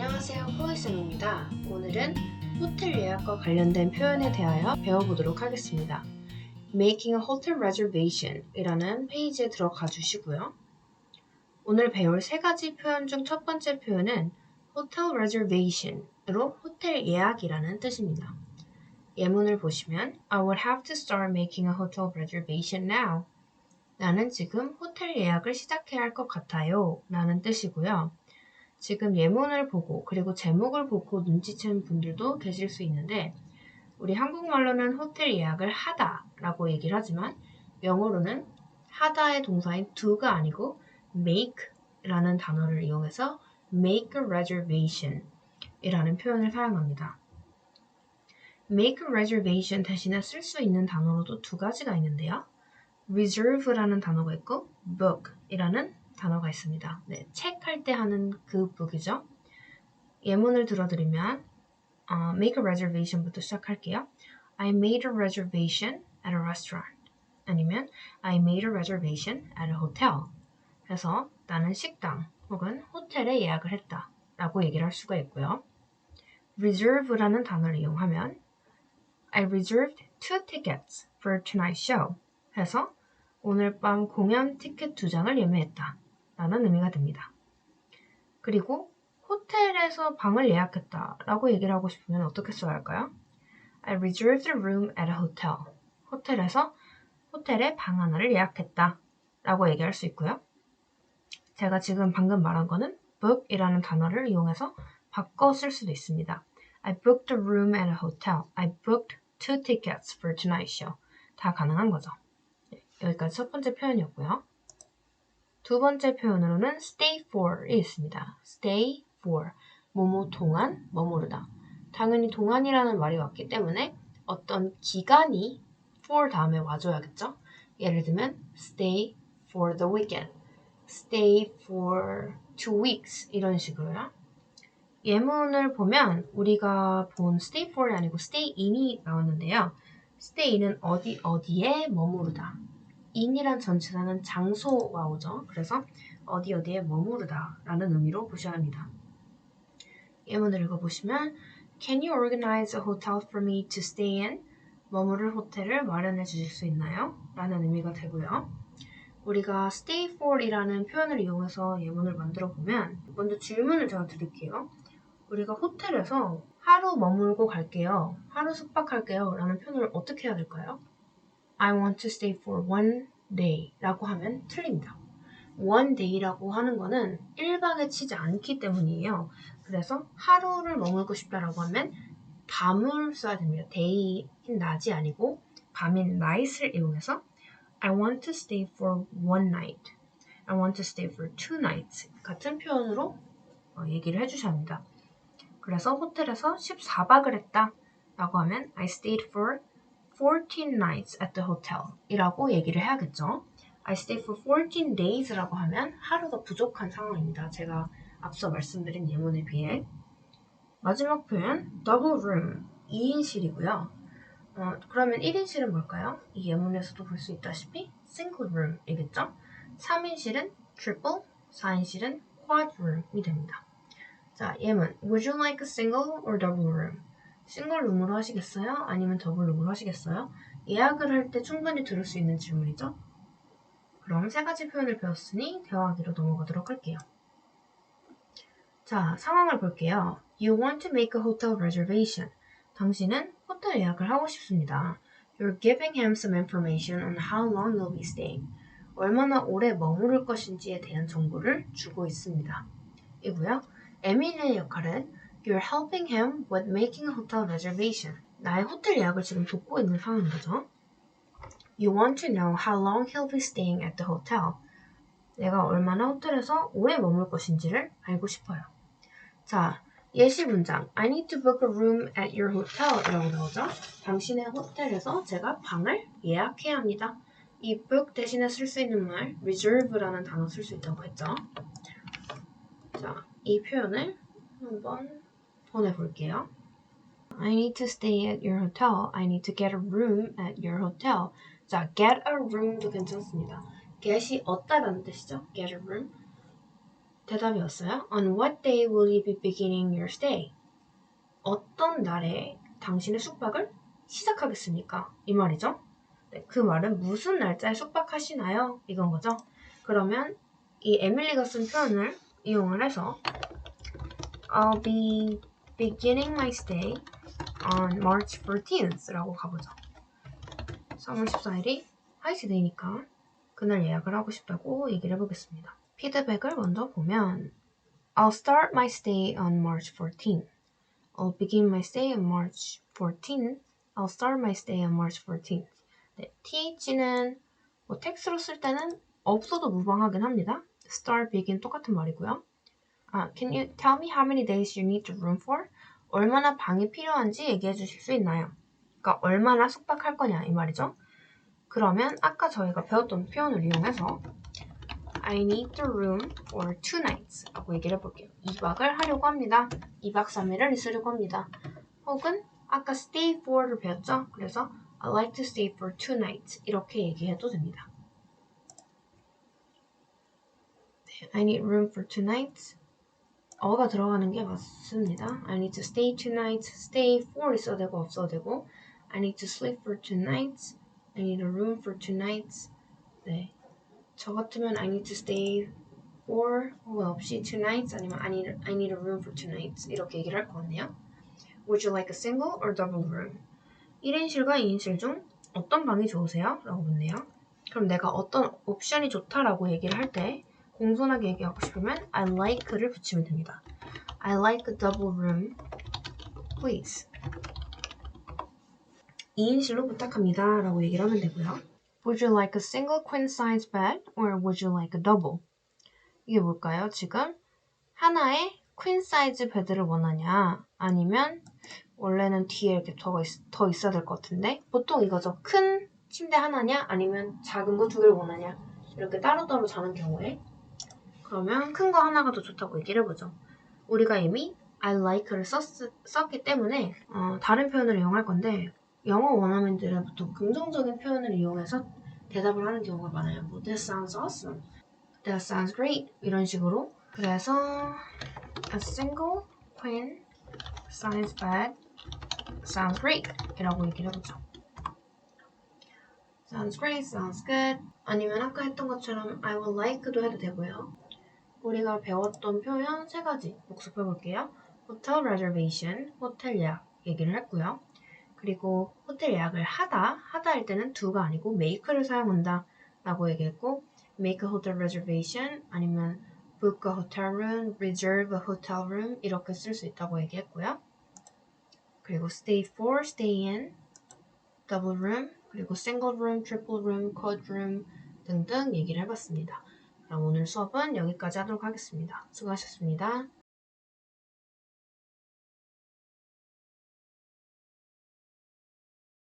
안녕하세요, 코이쌤입니다. 오늘은 호텔 예약과 관련된 표현에 대하여 배워보도록 하겠습니다. Making a hotel reservation 이라는 페이지에 들어가 주시고요. 오늘 배울 세 가지 표현 중 첫 번째 표현은 hotel reservation으로 호텔 예약이라는 뜻입니다. 예문을 보시면 I would have to start making a hotel reservation now. 나는 지금 호텔 예약을 시작해야 할 것 같아요 라는 뜻이고요. 지금 예문을 보고 그리고 제목을 보고 눈치챈 분들도 계실 수 있는데 우리 한국말로는 호텔 예약을 하다 라고 얘기를 하지만 영어로는 하다의 동사인 do가 아니고 make 라는 단어를 이용해서 make a reservation 이라는 표현을 사용합니다. make a reservation 대신에 쓸 수 있는 단어로도 두 가지가 있는데요. reserve라는 단어가 있고 book 이라는 단어가 있습니다. 네, 책할 때 하는 그 book이죠. 예문을 들어드리면 make a reservation부터 시작할게요. I made a reservation at a restaurant. 아니면 I made a reservation at a hotel. 해서 나는 식당 혹은 호텔에 예약을 했다 라고 얘기를 할 수가 있고요. reserve라는 단어를 이용하면 I reserved 2 tickets for tonight's show. 해서 오늘 밤 공연 티켓 2장을 예매했다 라는 의미가 됩니다. 그리고 호텔에서 방을 예약했다 라고 얘기를 하고 싶으면 어떻게 써야 할까요? I reserved a room at a hotel. 호텔에 방 하나를 예약했다 라고 얘기할 수 있고요. 제가 지금 방금 말한 거는 book 이라는 단어를 이용해서 바꿔 쓸 수도 있습니다. I booked a room at a hotel. I booked 2 tickets for tonight's show. 다 가능한 거죠. 여기까지 첫 번째 표현이었고요. 두 번째 표현으로는 stay for이 있습니다. stay for, 뭐뭐 동안, 머무르다. 당연히 동안이라는 말이 왔기 때문에 어떤 기간이 for 다음에 와줘야겠죠? 예를 들면 stay for the weekend, stay for 2 weeks 이런 식으로요. 예문을 보면 우리가 본 stay for이 아니고 stay in이 나왔는데요. stay in은 어디에 머무르다. in이란 전치사는 장소와 오죠. 그래서 어디에 머무르다 라는 의미로 보셔야 합니다. 예문을 읽어보시면 Can you organize a hotel for me to stay in? 머무를 호텔을 마련해 주실 수 있나요? 라는 의미가 되고요. 우리가 stay for 이라는 표현을 이용해서 예문을 만들어 보면 먼저 질문을 제가 드릴게요. 우리가 호텔에서 하루 머물고 갈게요. 하루 숙박할게요. 라는 표현을 어떻게 해야 될까요? I want to stay for 1 day 라고 하면 틀립니다. 1 day라고 하는 거는 1박에 치지 않기 때문이에요. 그래서 하루를 머물고 싶다라고 하면 밤을 써야 됩니다. day인 낮이 아니고 밤인 night을 이용해서 I want to stay for 1 night. I want to stay for 2 nights. 같은 표현으로 얘기를 해주셔야 합니다. 그래서 호텔에서 14박을 했다 라고 하면 I stayed for 14 nights at the hotel 이라고 얘기를 해야겠죠. I stayed for 14 days 라고 하면 하루가 부족한 상황입니다. 제가 앞서 말씀드린 예문에 비해. 마지막 표현 double room 2인실이고요. 그러면 1인실은 뭘까요? 이 예문에서도 볼 수 있다시피 single room 이겠죠. 3인실은 triple, 4인실은 quad room이 됩니다. 자, 예문 Would you like a single or double room? 싱글 룸으로 하시겠어요? 아니면 더블 룸으로 하시겠어요? 예약을 할 때 충분히 들을 수 있는 질문이죠. 그럼 세 가지 표현을 배웠으니 대화하기로 넘어가도록 할게요. 자, 상황을 볼게요. You want to make a hotel reservation. 당신은 호텔 예약을 하고 싶습니다. You're giving him some information on how long you'll be staying. 얼마나 오래 머무를 것인지에 대한 정보를 주고 있습니다. 이고요. 에밀리의 역할은 You're helping him with making a hotel reservation. 나의 호텔 예약을 지금 돕고 있는 상황인 거죠. You want to know how long he'll be staying at the hotel. 내가 얼마나 호텔에서 오래 머물 것인지를 알고 싶어요. 자, 예시 문장. I need to book a room at your hotel 이라고 나오죠. 당신의 호텔에서 제가 방을 예약해야 합니다. 이 book 대신에 쓸 수 있는 말 reserve라는 단어 쓸 수 있다고 했죠. 자, 이 표현을 한번 보내볼게요. I need to stay at your hotel. I need to get a room at your hotel. 자, get a room도 괜찮습니다. get이 얻다라는 뜻이죠. get a room. 대답이었어요. On what day will you be beginning your stay? 어떤 날에 당신의 숙박을 시작하겠습니까? 이 말이죠. 네, 그 말은 무슨 날짜에 숙박하시나요? 이건 거죠. 그러면 이 에밀리가 쓴 표현을 이용을 해서 I'll be beginning my stay on March 14th 라고 가보죠. 3월 14일이 화이트데이니까 그날 예약을 하고 싶다고 얘기를 해보겠습니다. 피드백을 먼저 보면 I'll start my stay on March 14th. I'll begin my stay on March 14th. I'll start my stay on March 14th. 네, TH는 뭐 텍스트로 쓸 때는 없어도 무방하긴 합니다. start, begin 똑같은 말이고요. Can you tell me how many days you need the room for? 얼마나 방이 필요한지 얘기해 주실 수 있나요? 그러니까 얼마나 숙박할 거냐 이 말이죠. 그러면 아까 저희가 배웠던 표현을 이용해서 I need the room for 2 nights 라고 얘기를 해볼게요. 2박을 하려고 합니다. 2박 3일을 있으려고 합니다. 혹은 아까 stay for를 배웠죠? 그래서 I'd like to stay for 2 nights 이렇게 얘기해도 됩니다. 네, I need room for 2 nights 어가 들어가는 게 맞습니다. I need to stay 2 nights, stay for 있어도 되고 없어도 되고 I need to sleep for 2 nights, I need a room for 2 nights 네, 저 같으면 I need to stay for 혹은 없이 2 nights 아니면 I need a room for 2 nights 이렇게 얘기를 할 것 같네요. Would you like a single or double room? 1인실과 2인실 중 어떤 방이 좋으세요? 라고 묻네요. 그럼 내가 어떤 옵션이 좋다라고 얘기를 할 때 공손하게 얘기하고 싶으면 I like를 붙이면 됩니다. I like a double room, please. 2인실로 부탁합니다 라고 얘기를 하면 되고요. Would you like a single queen size bed or would you like a double? 이게 뭘까요? 지금 하나의 퀸 사이즈 베드를 원하냐 아니면 원래는 뒤에 이렇게 더 있어야 될 것 같은데 보통 이거죠. 큰 침대 하나냐 아니면 작은 거 2개를 원하냐 이렇게 따로따로 자는 경우에 그러면 큰 거 하나가 더 좋다고 얘기를 해보죠. 우리가 이미 I like를 썼기 때문에 다른 표현을 이용할 건데 영어 원어민들은 보통 긍정적인 표현을 이용해서 대답을 하는 경우가 많아요. 뭐 That sounds awesome. That sounds great. 이런 식으로 그래서 A single queen size bed sounds great 이라고 얘기를 해보죠. Sounds great, sounds good 아니면 아까 했던 것처럼 I would like도 해도 되고요. 우리가 배웠던 표현 3가지 복습해 볼게요. 호텔 reservation, 호텔 예약 얘기를 했고요. 그리고 호텔 예약을 하다 할 때는 do가 아니고 make를 사용한다 라고 얘기했고 make a hotel reservation 아니면 book a hotel room, reserve a hotel room 이렇게 쓸 수 있다고 얘기했고요. 그리고 stay for, stay in, double room, 그리고 single room, triple room, quad room 등등 얘기를 해봤습니다. 그럼 오늘 수업은 여기까지 하도록 하겠습니다. 수고하셨습니다.